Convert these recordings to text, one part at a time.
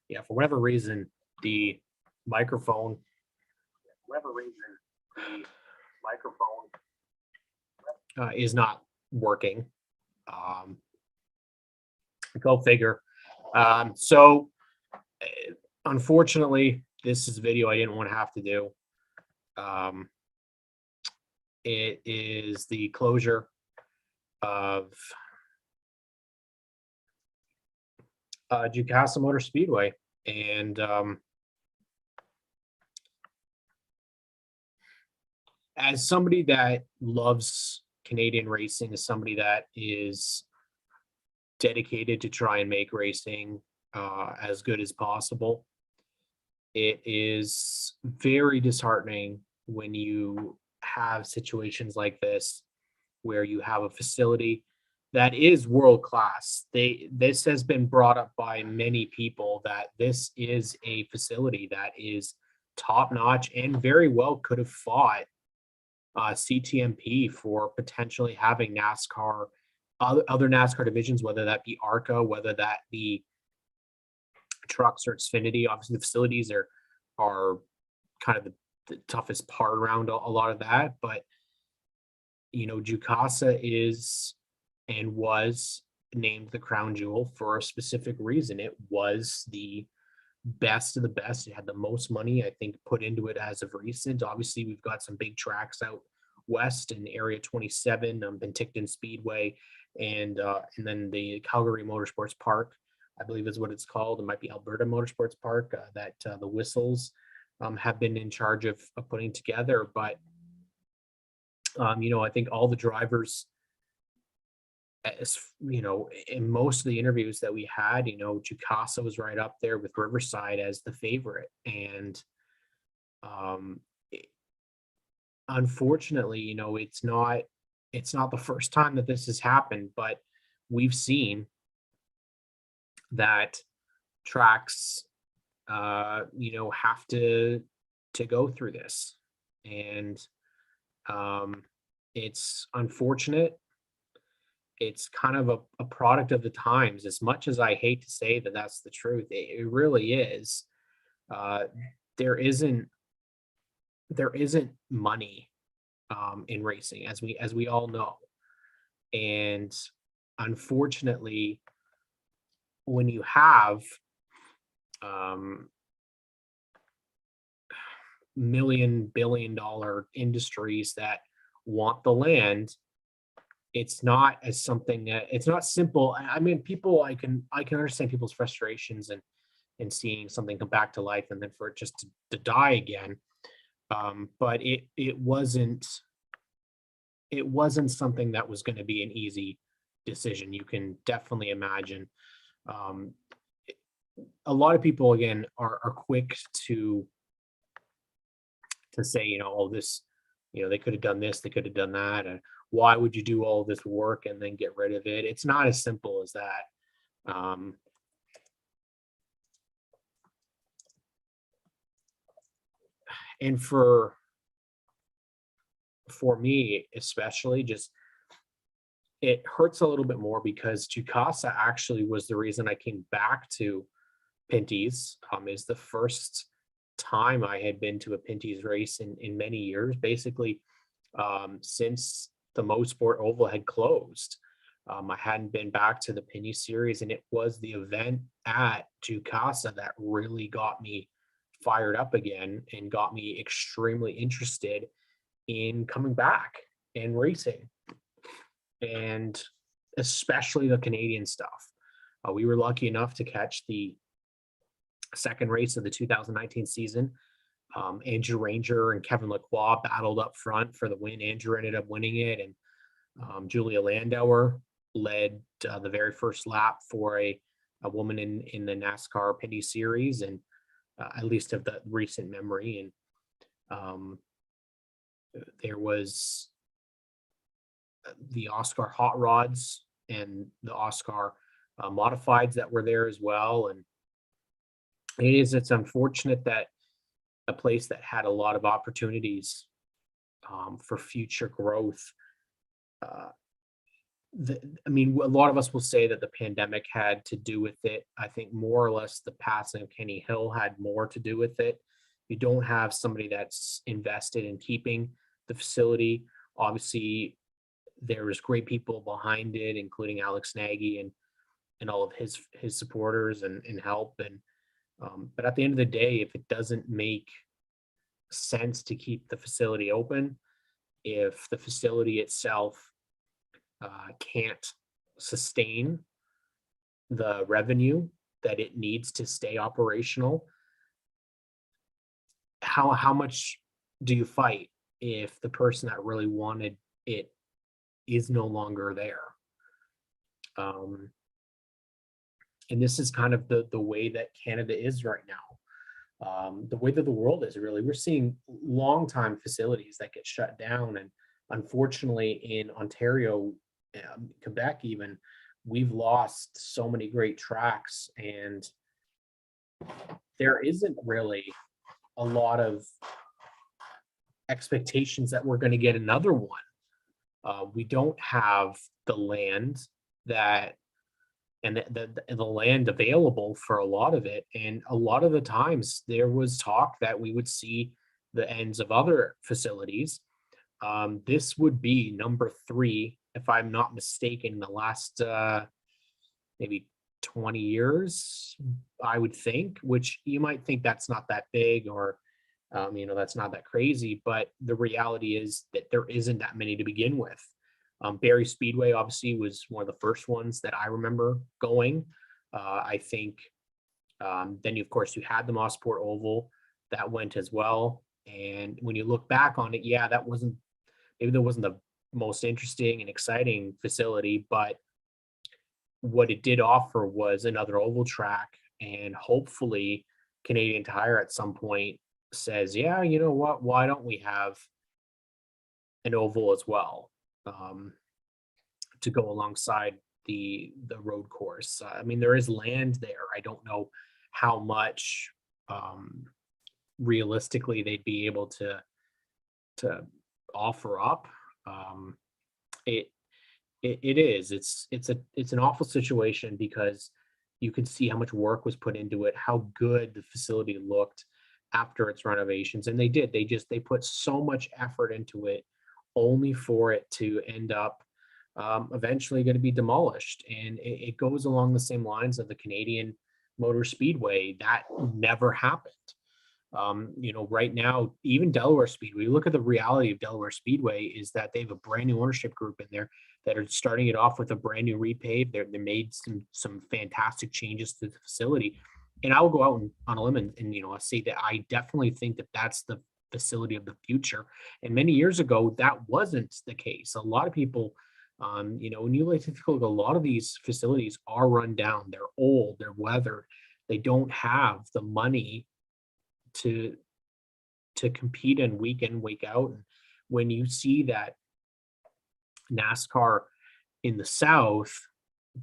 Yeah, for whatever reason, the microphone, for whatever reason, the microphone is not working. Um, Go figure. So, unfortunately, this is a video I didn't want to have to do. Um, it is the closure of Jukasa Motor Speedway, and as somebody that loves Canadian racing, as somebody that is dedicated to try and make racing as good as possible, it is very disheartening when you have situations like this where you have a facility that is world class. This has been brought up by many people that this is a facility that is top notch and very well could have fought CTMP for potentially having NASCAR, other NASCAR divisions, whether that be ARCA, whether that be trucks or Xfinity. Obviously, the facilities are kind of the toughest part around a lot of that. But Jukasa is and was named the crown jewel for a specific reason. It was the best of the best. It had the most money, I think, put into it as of recent. Obviously, we've got some big tracks out west in Area 27, Penticton Speedway, and then the Calgary Motorsports Park, I believe is what it's called. It might be Alberta Motorsports Park that the Whistles have been in charge of putting together. But I think all the drivers, in most of the interviews that we had, Jukasa was right up there with Riverside as the favorite. And unfortunately, it's not the first time that this has happened, but we've seen that tracks, have to go through this. And it's unfortunate. It's kind of a product of the times. As much as I hate to say that that's the truth, it really is. There isn't money in racing, as we all know, and unfortunately, when you have $1 billion industries that want the land, it's not as something that it's not simple. I mean, people, I can understand people's frustrations and seeing something come back to life and then for it just to die again. But it wasn't something that was going to be an easy decision. You can definitely imagine. A lot of people, again, are quick to say, oh, this, they could have done this, they could have done that, and why would you do all this work and then get rid of it? It's not as simple as that. And for me, especially, just it hurts a little bit more because Jukasa actually was the reason I came back to Pinty's. Is the first time I had been to a Pinty's race in many years, basically since the Mosport Oval had closed. I hadn't been back to the Pinty Series, and it was the event at Jukasa that really got me fired up again and got me extremely interested in coming back and racing, and especially the Canadian stuff. We were lucky enough to catch the second race of the 2019 season. Andrew Ranger and Kevin Lacroix battled up front for the win. Andrew ended up winning it, and Julia Landauer led the very first lap for a woman in the NASCAR Pinty Series, and at least of the recent memory. And there was the Oscar Hot Rods and the Oscar Modifieds that were there as well. And it's unfortunate that a place that had a lot of opportunities for future growth I mean, a lot of us will say that the pandemic had to do with it. I think more or less the passing of Kenny Hill had more to do with it. You don't have somebody that's invested in keeping the facility. Obviously, there was great people behind it, including Alex Nagy and all of his supporters and help. And but at the end of the day, if it doesn't make sense to keep the facility open, if the facility itself can't sustain the revenue that it needs to stay operational, how much do you fight if the person that really wanted it is no longer there? Um, and this is kind of the way that Canada is right now. The way that the world is really, we're seeing long time facilities that get shut down, and unfortunately in Ontario, Quebec even, we've lost so many great tracks, and there isn't really a lot of expectations that we're going to get another one. We don't have the land that and the land available for a lot of it. And a lot of the times there was talk that we would see the ends of other facilities. This would be number three, if I'm not mistaken, in the last maybe 20 years, I would think, which you might think that's not that big, or that's not that crazy, but the reality is that there isn't that many to begin with. Barrie Speedway obviously was one of the first ones that I remember going. I think then of course you had the Mossport Oval that went as well. And when you look back on it, yeah, that wasn't the most interesting and exciting facility, but what it did offer was another oval track, and hopefully Canadian Tire at some point says, yeah, you know what, why don't we have an oval as well, to go alongside the road course. I mean, there is land there. I don't know how much realistically they'd be able to offer up. Um, it it is. It's an awful situation because you can see how much work was put into it, how good the facility looked after its renovations, and they did. They put so much effort into it, only for it to end up eventually going to be demolished. And it goes along the same lines of the Canadian Motor Speedway. That never happened. Right now, even Delaware Speedway, look at the reality of Delaware Speedway is that they have a brand new ownership group in there that are starting it off with a brand new repave. They made some fantastic changes to the facility. And I will go out on a limb and I say that I definitely think that that's the facility of the future. And many years ago, that wasn't the case. A lot of people, when you like to look, a lot of these facilities are run down. They're old, they're weathered. They don't have the money to compete and week in, week out. And when you see that NASCAR in the South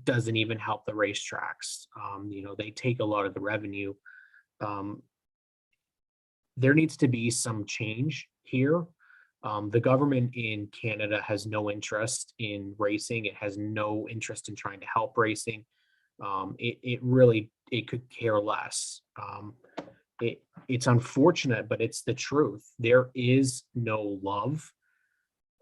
doesn't even help the racetracks, they take a lot of the revenue. Um, there needs to be some change here. The government in Canada has no interest in racing. It has no interest in trying to help racing. It could care less. It's unfortunate, but it's the truth. There is no love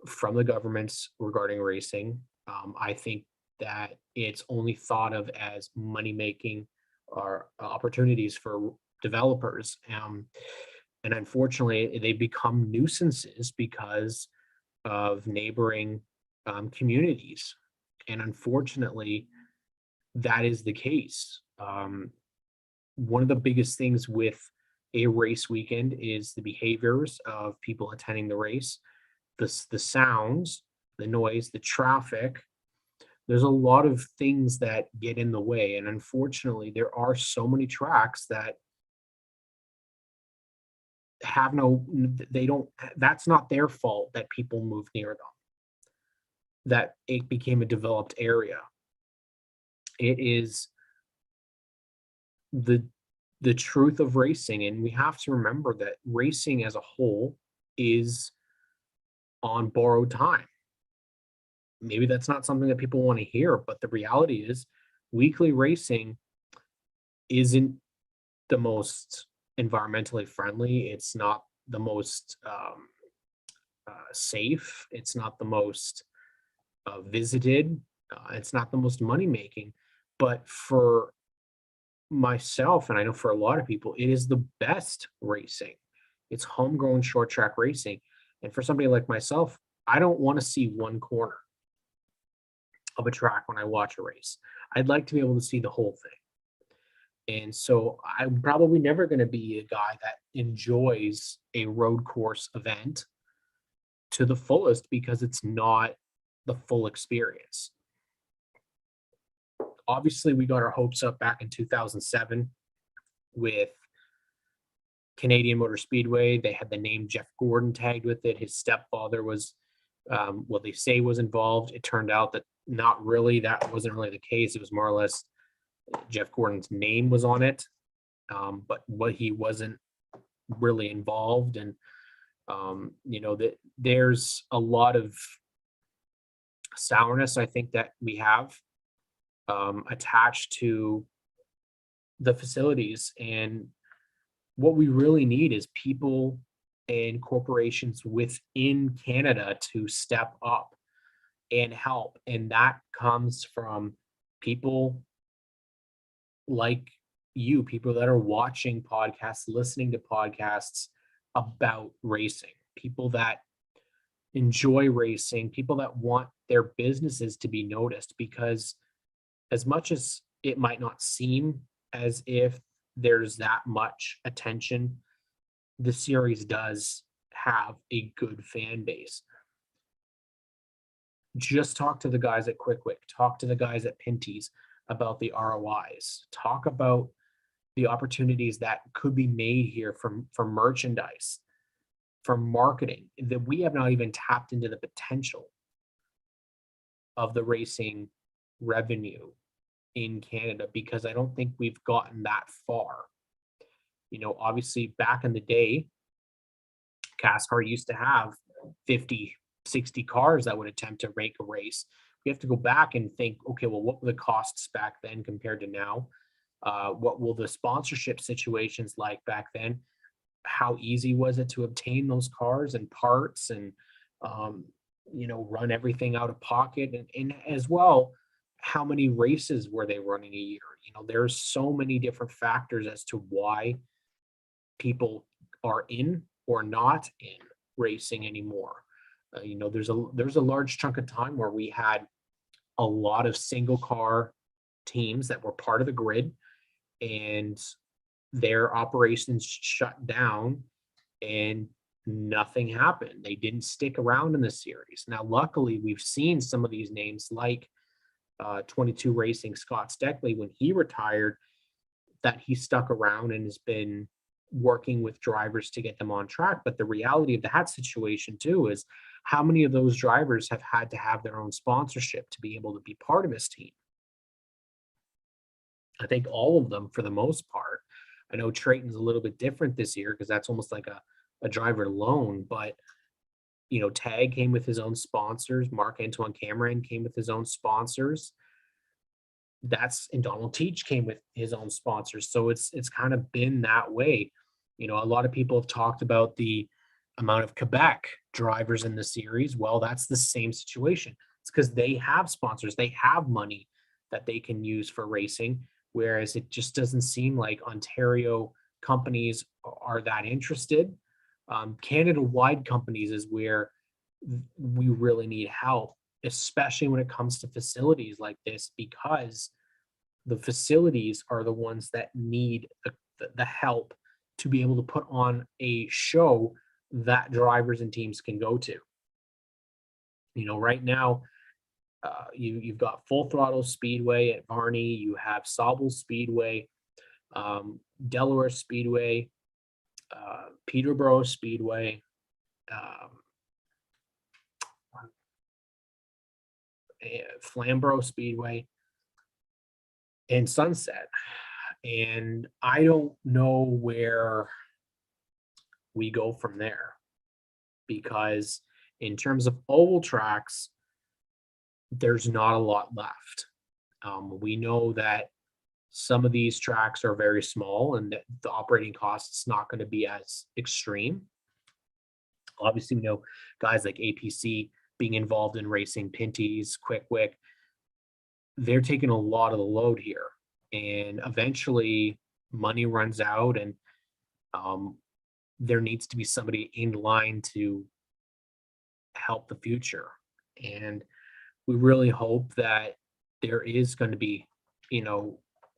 from the governments regarding racing. I think that it's only thought of as money making or opportunities for developers. And unfortunately, they become nuisances because of neighboring communities. And unfortunately, that is the case. One of the biggest things with a race weekend is the behaviors of people attending the race, the sounds, the noise, the traffic. There's a lot of things that get in the way. And unfortunately, there are so many tracks that have they don't, that's not their fault that people move near them, that it became a developed area. It is the truth of racing. And we have to remember that racing as a whole is on borrowed time. maybe that's not something that people want to hear, but the reality is weekly racing isn't the most environmentally friendly. It's not the most safe. It's not the most visited. It's not the most money making. But for myself, and I know for a lot of people, it is the best racing. It's homegrown short track racing. And for somebody like myself, I don't want to see one corner of a track when I watch a race. I'd like to be able to see the whole thing. And so I'm probably never going to be a guy that enjoys a road course event to the fullest because it's not the full experience. Obviously, we got our hopes up back in 2007 with Canadian Motor Speedway. They had the name Jeff Gordon tagged with it. His stepfather was, what they say was involved. It turned out that not really, that wasn't really the case. It was more or less Jeff Gordon's name was on it, but what he wasn't really involved. And, that there's a lot of sourness, I think, that we have attached to the facilities. And what we really need is people and corporations within Canada to step up and help. And that comes from people like you, people that are watching podcasts, listening to podcasts about racing, people that enjoy racing, people that want their businesses to be noticed. Because as much as it might not seem as if there's that much attention, the series does have a good fan base. Just talk to the guys at Quick, talk to the guys at Pinty's about the ROIs, talk about the opportunities that could be made here from merchandise, from marketing, that we have not even tapped into the potential of the racing revenue in Canada, because I don't think we've gotten that far. Obviously back in the day, CASCAR used to have 50, 60 cars that would attempt to make a race. We have to go back and think, okay, well, what were the costs back then compared to now? What will the sponsorship situations like back then? How easy was it to obtain those cars and parts and, run everything out of pocket? And as well, how many races were they running a year? There's so many different factors as to why people are in or not in racing anymore. There's a large chunk of time where we had a lot of single car teams that were part of the grid, and their operations shut down and nothing happened. They didn't stick around in the series. Now, luckily, we've seen some of these names like 22 Racing Scott Steckley, when he retired, that he stuck around and has been working with drivers to get them on track. But the reality of that situation too is how many of those drivers have had to have their own sponsorship to be able to be part of his team? I think all of them for the most part. I know Trayton's a little bit different this year because that's almost like a driver loan, but Tag came with his own sponsors. Mark Antoine Cameron came with his own sponsors. And Donald Teach came with his own sponsors. So it's kind of been that way. A lot of people have talked about the amount of Quebec drivers in the series. Well, that's the same situation. It's because they have sponsors, they have money that they can use for racing, whereas it just doesn't seem like Ontario companies are that interested. Canada-wide companies is where we really need help, especially when it comes to facilities like this, because the facilities are the ones that need the help to be able to put on a show that drivers and teams can go to. Right now, you've got Full Throttle Speedway at Varney, you have Sauble Speedway, Delaware Speedway, Peterborough Speedway, Flamborough Speedway, and Sunset. And I don't know where we go from there, because in terms of oval tracks, there's not a lot left. We know that some of these tracks are very small and that the operating costs not going to be as extreme. Obviously, we know guys like APC being involved in racing, Pinty's, Quick Wick, they're taking a lot of the load here. And eventually money runs out, and um, there needs to be somebody in line to help the future. And we really hope that there is going to be,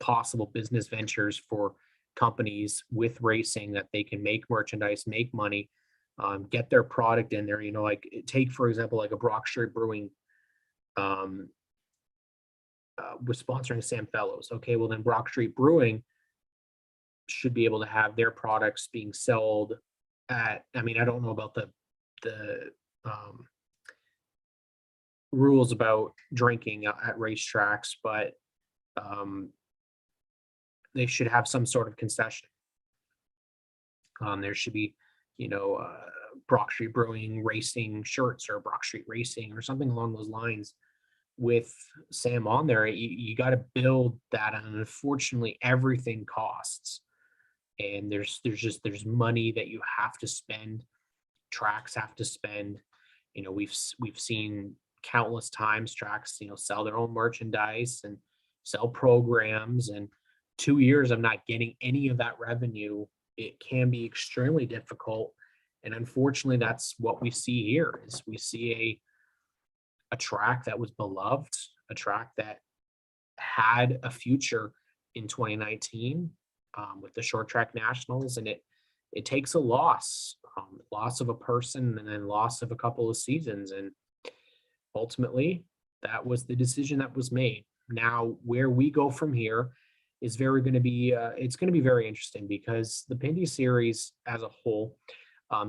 possible business ventures for companies with racing that they can make merchandise, make money, get their product in there. Like take, for example, like a Brock Street Brewing um, was sponsoring Sam Fellows. Okay, well then Brock Street Brewing should be able to have their products being sold at. I mean, I don't know about the um, rules about drinking at racetracks, but um, they should have some sort of concession. There should be, Brock Street Brewing racing shirts or Brock Street Racing or something along those lines with Sam on there. You got to build that, and unfortunately, everything costs. And there's money that you have to spend. Tracks have to spend. We've seen countless times tracks, sell their own merchandise and sell programs. And 2 years of not getting any of that revenue, it can be extremely difficult. And unfortunately, that's what we see here. Is we see a track that was beloved, a track that had a future in 2019 with the short track nationals, and it takes a loss of a person and then loss of a couple of seasons, and ultimately that was the decision that was made. Now where we go from here is very going to be it's going to be very interesting, because the Pinty series as a whole,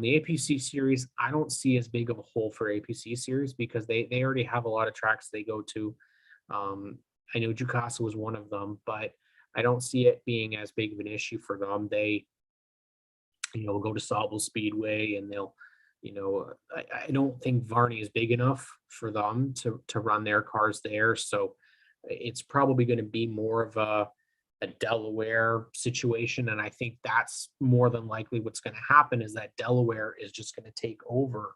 the APC series, I don't see as big of a hole for APC series because they already have a lot of tracks they go to. I know Jukasa was one of them, but I don't see it being as big of an issue for them. They, will go to Sauble Speedway, and they'll, I don't think Varney is big enough for them to run their cars there. So it's probably going to be more of a Delaware situation. And I think that's more than likely what's going to happen, is that Delaware is just going to take over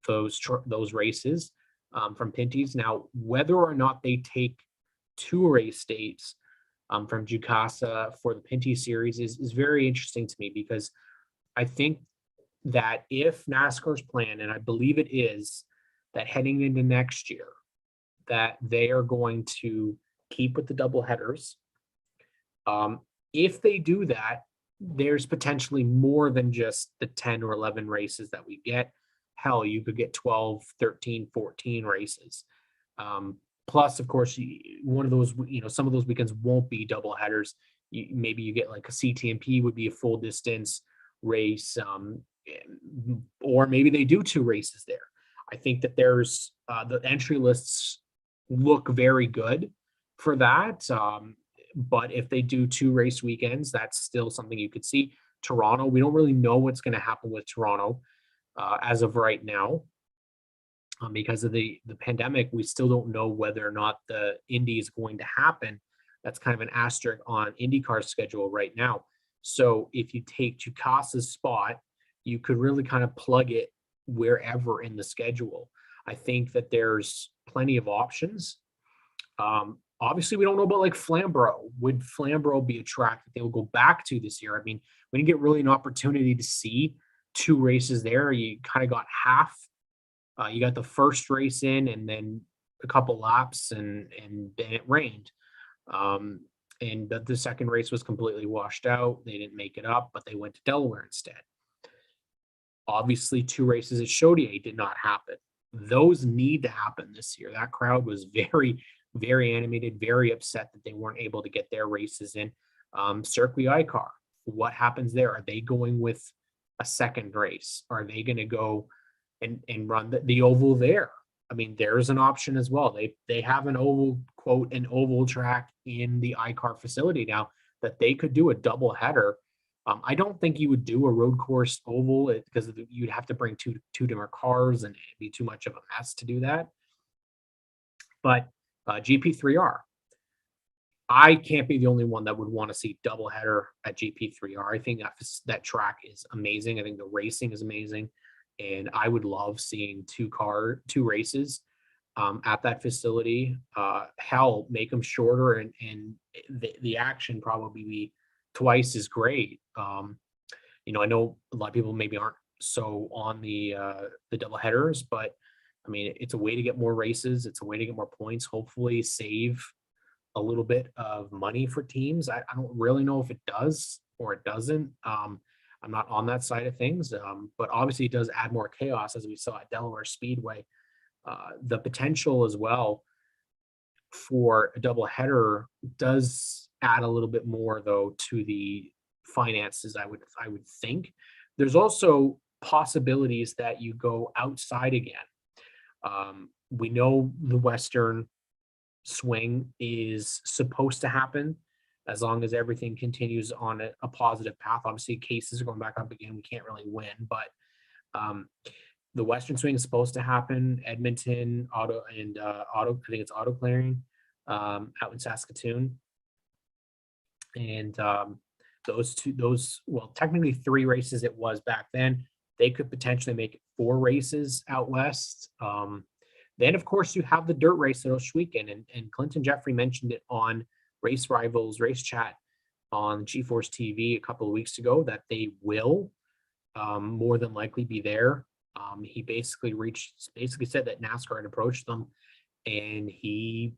those races from Pinty's. Now, whether or not they take 2 race dates from Jukasa for the Pinty series is very interesting to me, because I think that if NASCAR's plan, and I believe it is, that heading into next year, that they are going to keep with the double headers. If they do that, there's potentially more than just the 10 or 11 races that we get. Hell, you could get 12, 13, 14 races. Plus, of course, one of those, some of those weekends won't be double headers. Maybe you get like a CTMP would be a full distance race, or maybe they do 2 races there. I think that there's the entry lists look very good for that. But if they do 2 race weekends, that's still something you could see. Toronto, we don't really know what's going to happen with Toronto as of right now. Because of the pandemic, we still don't know whether or not the Indy is going to happen. That's kind of an asterisk on IndyCar's schedule right now. So if you take Jukasa's spot, you could really kind of plug it wherever in the schedule. I think that there's plenty of options. Obviously, we don't know about like Flamborough. Would Flamborough be a track that they will go back to this year? I mean, we didn't get really an opportunity to see 2 races there. You kind of got half. You got the first race in, and then a couple laps, and then it rained. And the second race was completely washed out. They didn't make it up, but they went to Delaware instead. Obviously, 2 races at Chaudier did not happen. Those need to happen this year. That crowd was very, very animated, very upset that they weren't able to get their races in. Circuit ICAR, what happens there? Are they going with a second race? Are they going to go and run the oval there? I mean, there's an option as well. They have an oval, quote, an oval track in the ICAR facility now that they could do a double header. I don't think you would do a road course oval because you'd have to bring two different cars, and it'd be too much of a mess to do that. But GP3R, I can't be the only one that would want to see doubleheader at GP3R. I think that track is amazing. I think the racing is amazing, and I would love seeing two races at that facility. Hell, make them shorter, and the action probably be twice as great. I know a lot of people maybe aren't so on the double headers, but I mean, it's a way to get more races. It's a way to get more points. Hopefully, save a little bit of money for teams. I don't really know if it does or it doesn't. I'm not on that side of things, but obviously it does add more chaos, as we saw at Delaware Speedway. The potential as well for a double header does add a little bit more, though, to the finances. I would think there's also possibilities that you go outside again. We know the Western swing is supposed to happen as long as everything continues on a positive path. Obviously, cases are going back up again. We can't really win, but the Western swing is supposed to happen. Edmonton auto, I think it's auto clearing out in Saskatoon, and well, technically 3 races it was back then. They could potentially make it 4 races out west. Then, of course, you have the dirt race at Oshweekend, and Clinton Jeffrey mentioned it on Race Rivals Race Chat on GeForce TV a couple of weeks ago that they will more than likely be there. He basically said that NASCAR had approached them, and he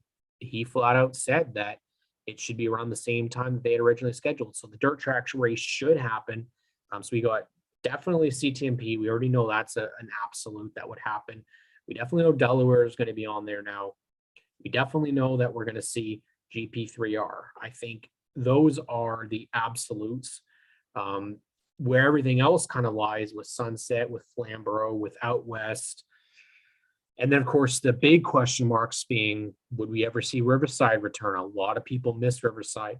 flat out said that it should be around the same time that they had originally scheduled. So the dirt track race should happen. So we got definitely CTMP. We already know that's an absolute that would happen. We definitely know Delaware is going to be on there now. We definitely know that we're going to see GP3R. I think those are the absolutes. Where everything else kind of lies with Sunset, with Flamborough, with Out West. And then, of course, the big question marks being, would we ever see Riverside return? A lot of people miss Riverside.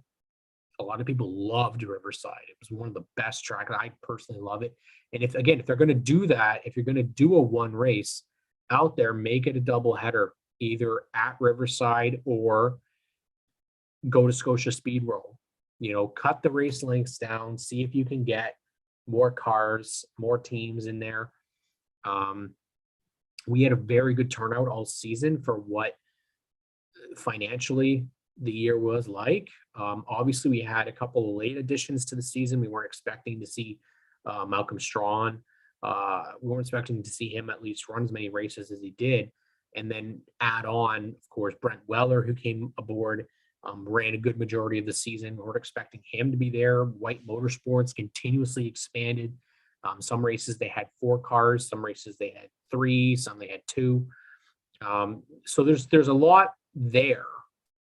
A lot of people loved Riverside. It was one of the best tracks. I personally love it. And if they're going to do that, if you're going to do a one race out there, make it a double header, either at Riverside or go to Scotia Speedway. Cut the race lengths down, see if you can get more cars, more teams in there. We had a very good turnout all season for what financially the year was like. Obviously, we had a couple of late additions to the season. We weren't expecting to see Malcolm Strawn. We weren't expecting to see him at least run as many races as he did. And then add on, of course, Brent Weller, who came aboard, ran a good majority of the season. We weren't expecting him to be there. White Motorsports continuously expanded. Some races they had 4 cars, some races they had 3, some they had 2. So there's a lot there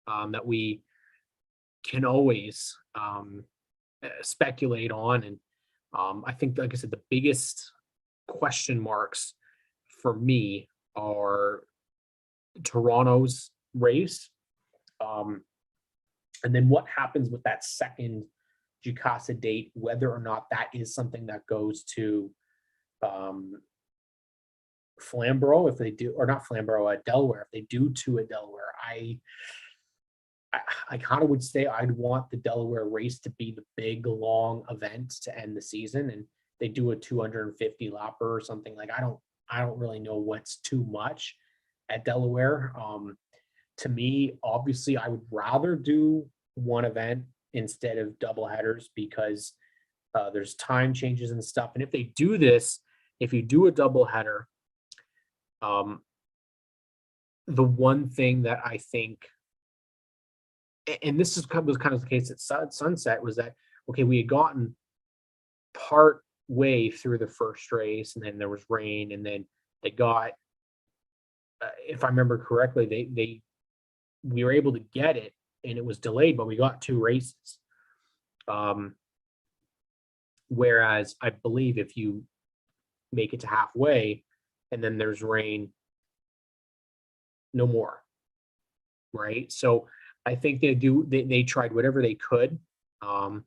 that we can always speculate on. And I think, like I said, the biggest question marks for me are Toronto's race. And then what happens with that second Jukasa date, whether or not that is something that goes to Flamborough, if they do, or not Flamborough, Delaware, if they do to a Delaware. I kind of would say I'd want the Delaware race to be the big, long event to end the season, and they do a 250 lapper or something. Like, I don't really know what's too much at Delaware. To me, obviously, I would rather do one event instead of double headers because there's time changes and stuff. And if they do this, if you do a double header, the one thing that I think, and this was kind of the case at Sunset, was that, okay, we had gotten part way through the first race, and then there was rain, and then they got, if I remember correctly, we were able to get it, and it was delayed, but we got 2 races. Whereas I believe if you make it to halfway and then there's rain, no more, right? So I think they tried whatever they could. And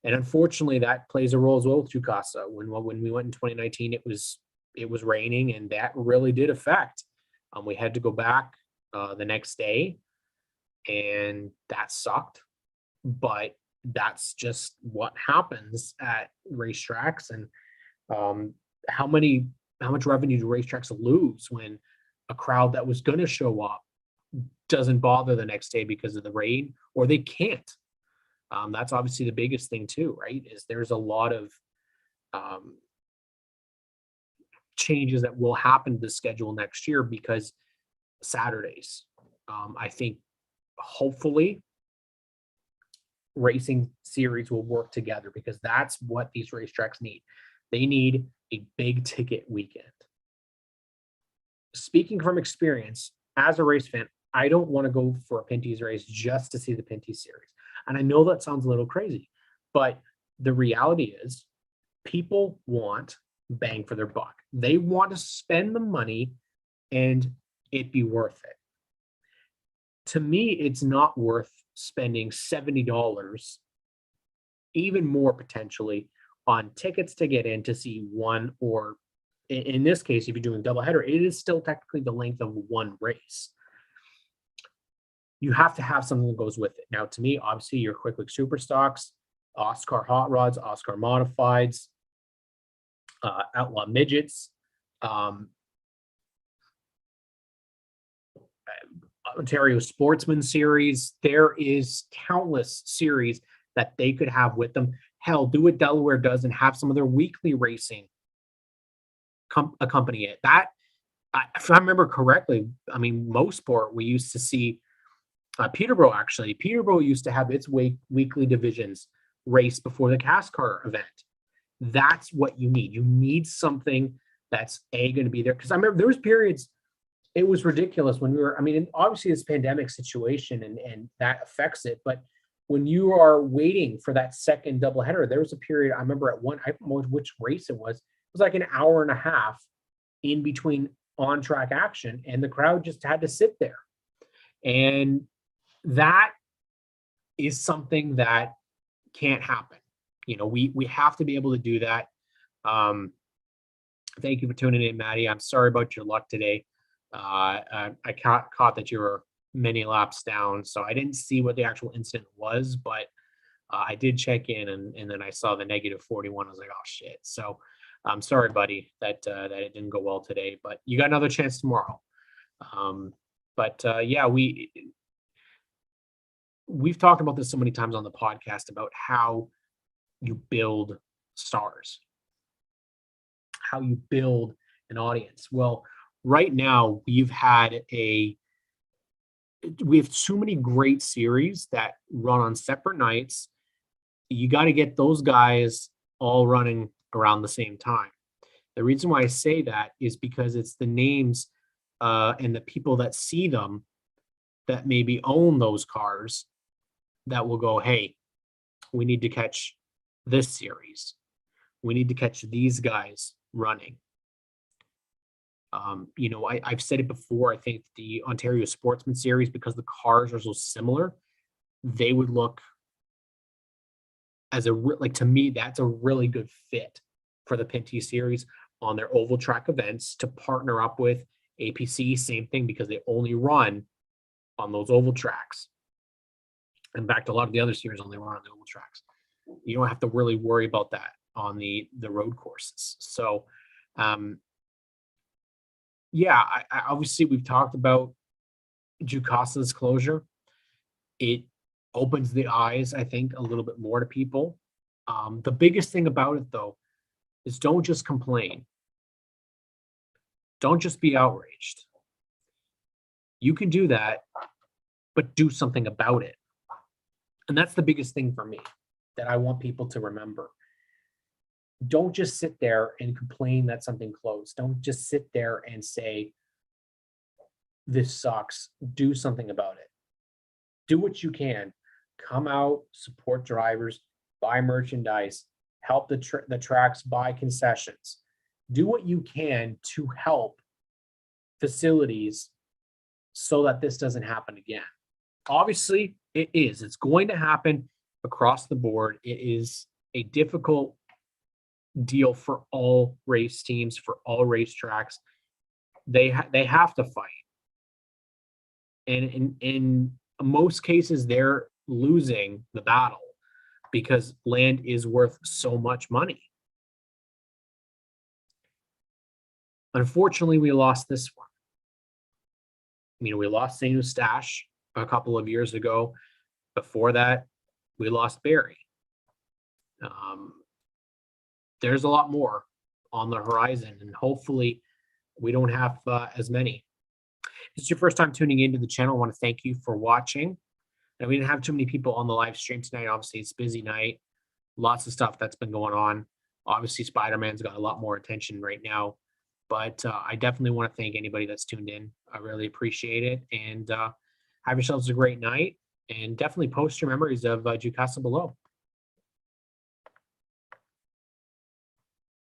unfortunately that plays a role as well with Jukasa. When we went in 2019, it was raining, and that really did affect. We had to go back the next day, and that sucked. But that's just what happens at racetracks. And um, how many how much revenue do racetracks lose when a crowd that was going to show up doesn't bother the next day because of the rain, or they can't? That's obviously the biggest thing too, right? Is there's a lot of um, changes that will happen to the schedule next year because Saturdays. I think hopefully racing series will work together because that's what these racetracks need. They need a big ticket weekend. Speaking from experience, as a race fan, I don't want to go for a Pinty's race just to see the Pinty series. And I know that sounds a little crazy, but the reality is people want bang for their buck. They want to spend the money and it be worth it. To me, it's not worth spending $70, even more potentially, on tickets to get in to see one, or in this case, if you're doing doubleheader, it is still technically the length of one race. You have to have something that goes with it. Now, to me, obviously, your quick super stocks, Oscar hot rods, Oscar modifieds, outlaw midgets, um, Ontario Sportsman Series. There is countless series that they could have with them. Hell, do what Delaware does and have some of their weekly racing accompany it. That, if I remember correctly, I mean, most sport we used to see Peterborough, actually. Peterborough used to have its weekly divisions race before the cast car event. That's what you need. You need something that's going to be there. Because I remember there was periods, it was ridiculous when we were, I mean, obviously this pandemic situation and that affects it. But when you are waiting for that second doubleheader, there was a period, I remember at one, I don't know which race it was like an hour and a half in between on track action, and the crowd just had to sit there. And that is something that can't happen. We have to be able to do that. Thank you for tuning in, Maddie. I'm sorry about your luck today. I caught that you were many laps down, so I didn't see what the actual incident was, but I did check in, and then I saw the -41. I was like, oh shit. So I'm sorry, buddy, that it didn't go well today, but you got another chance tomorrow. Yeah, we've talked about this so many times on the podcast about how you build stars, how you build an audience. Well, right now we have too many great series that run on separate nights. You got to get those guys all running around the same time. The reason why I say that is because it's the names and the people that see them that maybe own those cars that will go, hey, we need to catch this series. We need to catch these guys running. I've said it before. I think the Ontario Sportsman Series, because the cars are so similar, they would look as to me, that's a really good fit for the Pinty Series on their oval track events to partner up with APC. Same thing, because they only run on those oval tracks. In fact, a lot of the other series only run on the oval tracks. You don't have to really worry about that on the road courses. So, yeah, I obviously we've talked about Jukasa's closure. It opens the eyes, I think, a little bit more to people. The biggest thing about it, though, is don't just complain. Don't just be outraged. You can do that, but do something about it. And that's the biggest thing for me that I want people to remember. Don't just sit there and complain that something closed. Don't just sit there and say, this sucks. Do something about it. Do what you can. Come out, support drivers, buy merchandise, help the tracks buy concessions. Do what you can to help facilities so that this doesn't happen again. Obviously, it's going to happen across the board. It is a difficult deal for all race teams, for all racetracks. They have to fight. And in most cases, they're losing the battle because land is worth so much money. Unfortunately, we lost this one. We lost St. Eustache a couple of years ago. Before that, we lost Barrie. There's a lot more on the horizon, and hopefully we don't have as many. If it's your first time tuning into the channel, I want to thank you for watching. And we didn't have too many people on the live stream tonight. Obviously, it's a busy night. Lots of stuff that's been going on. Obviously, Spider-Man's got a lot more attention right now. But I definitely want to thank anybody that's tuned in. I really appreciate it. And have yourselves a great night. And definitely post your memories of Jukasa below.